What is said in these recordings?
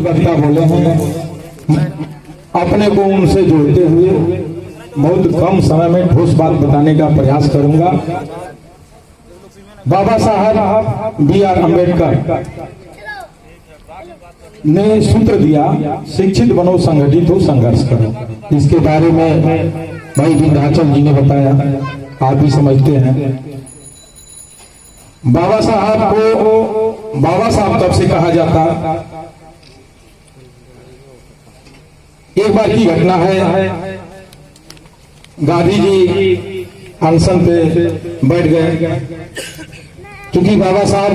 वक्ता बोले हैं, अपने को उनसे जोड़ते हुए बहुत कम समय में ठोस बात बताने का प्रयास करूंगा। बाबा साहब B.R. अम्बेडकर ने सूत्र दिया, शिक्षित बनो, संगठित हो, संघर्ष करो। इसके बारे में भाई विंध्याचल जी ने बताया, आप भी समझते हैं। बाबा साहब को बाबा साहब कब से कहा जाता? एक बार की घटना है, गांधी जी अनशन पे बैठ गए, क्योंकि बाबा साहब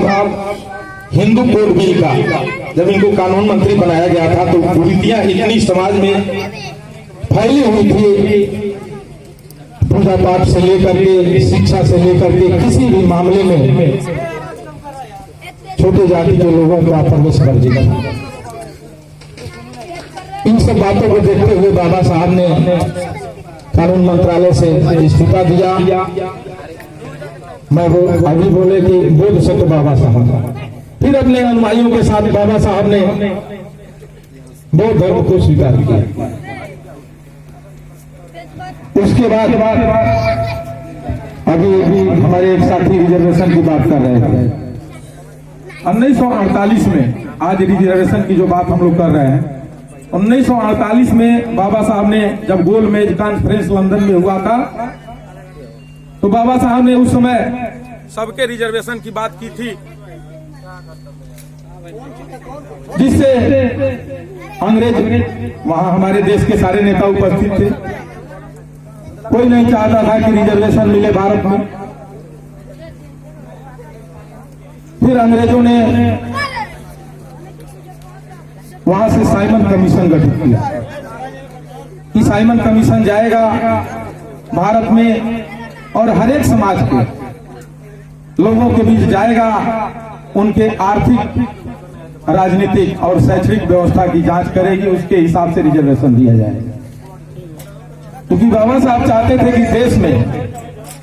हिंदू कोड बिल का जब इनको कानून मंत्री बनाया गया था तो कुरीतियां इतनी समाज में फैली हुई थी, पूजा पाठ से लेकर के, शिक्षा से लेकर के, किसी भी मामले में छोटे जाति के लोगों का प्रवेश वर्जित था। इन सब बातों को देखते हुए बाबा साहब ने कानून मंत्रालय से इस्तीफा दिया। मैं वो अभी बोले कि बोध से तो बाबा साहब, फिर अपने अनुयायियों के साथ बाबा साहब ने बौद्ध धर्म को स्वीकार किया। उसके बाद अभी हमारे एक साथी रिजर्वेशन की बात कर रहे थे। 1948 में, आज रिजर्वेशन की जो बात हम लोग कर रहे हैं, 1948 में बाबा साहब ने जब गोलमेज कॉन्फ्रेंस लंदन में हुआ था तो बाबा साहब ने उस समय सबके रिजर्वेशन की बात की थी, जिससे अंग्रेज, वहां हमारे देश के सारे नेता उपस्थित थे, कोई नहीं चाहता था कि रिजर्वेशन मिले भारत में। फिर अंग्रेजों ने वहां से साइमन कमीशन गठित किया कि साइमन कमीशन जाएगा भारत में और हर एक समाज के लोगों के बीच जाएगा, उनके आर्थिक, राजनीतिक और शैक्षणिक व्यवस्था की जांच करेगी, उसके हिसाब से रिजर्वेशन दिया जाएगा। क्योंकि बाबा साहब चाहते थे कि देश में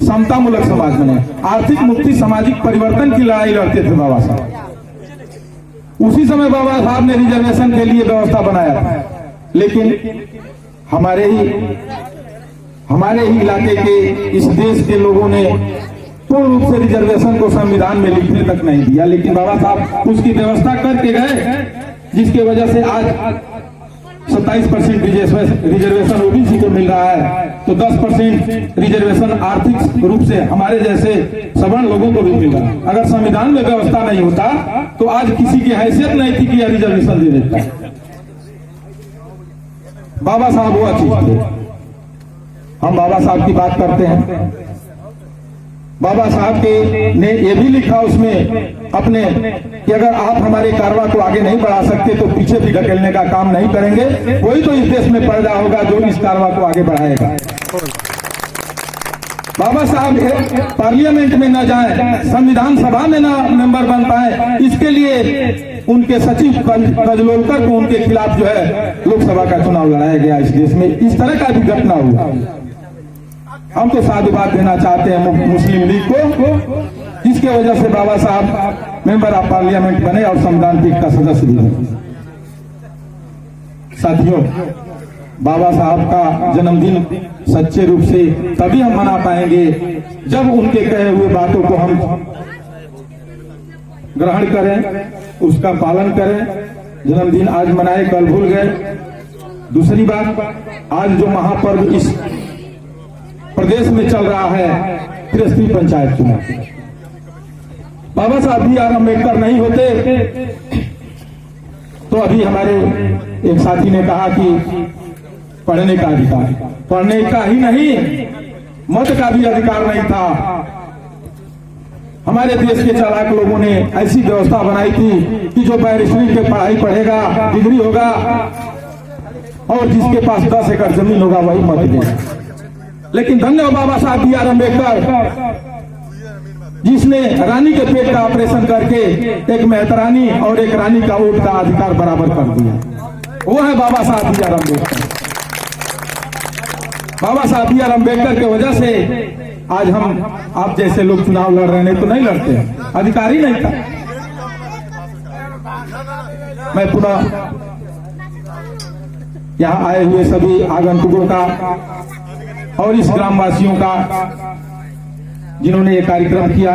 समतामूलक समाज बने, आर्थिक मुक्ति, सामाजिक परिवर्तन की लड़ाई लड़ते थे बाबा साहब। उसी समय बाबा साहब ने रिजर्वेशन के लिए व्यवस्था बनाया था, लेकिन हमारे ही इलाके के, इस देश के लोगों ने पूर्ण रूप से रिजर्वेशन को संविधान में लिखने तक नहीं दिया। लेकिन बाबा साहब उसकी व्यवस्था करके गए, जिसकी वजह से आज 27% रिजर्वेशन ओबीसी को मिल रहा है, तो 10% रिजर्वेशन आर्थिक रूप से हमारे जैसे सवर्ण लोगों को भी मिल रहा है। अगर संविधान में व्यवस्था नहीं होता तो आज किसी की हैसियत नहीं थी कि यह रिजर्वेशन दे देता। बाबा साहब वो चीज थे। हम बाबा साहब की बात करते हैं, बाबा साहब के ने यह भी लिखा उसमें अपने कि अगर आप हमारे कारवां को आगे नहीं बढ़ा सकते तो पीछे भी ढकेलने का काम नहीं करेंगे, कोई तो इस देश में पैदा होगा जो इस कारवां को आगे बढ़ाएगा। बाबा साहब पार्लियामेंट में न जाएं, संविधान सभा में ना मेंबर बन पाए, इसके लिए उनके सचिव कजलोलकर को उनके खिलाफ जो है लोकसभा का चुनाव लड़ाया गया इस देश में। इस तरह का भी घटना हुआ। हम तो साधुवाद देना चाहते हैं मुस्लिम लीग को, जिसके वजह से बाबा साहब मेंबर ऑफ पार्लियामेंट बने और संविधान पीठ का सदस्य भी बने। साथियों, बाबा साहब का जन्मदिन सच्चे रूप से तभी हम मना पाएंगे जब उनके कहे हुए बातों को हम ग्रहण करें, उसका पालन करें। जन्मदिन आज मनाए, कल भूल गए। दूसरी बात, आज जो महापर्व इस प्रदेश में चल रहा है, त्रिस्तरीय पंचायत चुनाव, बाबा साहब B.R. अम्बेडकर नहीं होते तो अभी हमारे एक साथी ने कहा कि पढ़ने का अधिकार, पढ़ने का ही नहीं, मत का भी अधिकार नहीं था। हमारे देश के चालाक लोगों ने ऐसी व्यवस्था बनाई थी कि जो बैरिस्ट्री के पढ़ाई पढ़ेगा, डिग्री होगा, और जिसके पास 10 एकड़ जमीन होगा वही मत देगा। लेकिन धन्य बाबा साहब B.R. अम्बेडकर, जिसने रानी के पेट का ऑपरेशन करके एक मेहतरानी और एक रानी का वोट का अधिकार बराबर कर दिया। वो है बाबा साहब B.R. अम्बेडकर। बाबा साहब B.R. अम्बेडकर की वजह से आज हम आप जैसे लोग चुनाव लड़ रहे हैं, तो नहीं लड़ते हैं, अधिकार ही नहीं था। मैं पुनः यहाँ आए हुए सभी आगंतुकों का और इस ग्रामवासियों का जिन्होंने ये कार्यक्रम किया।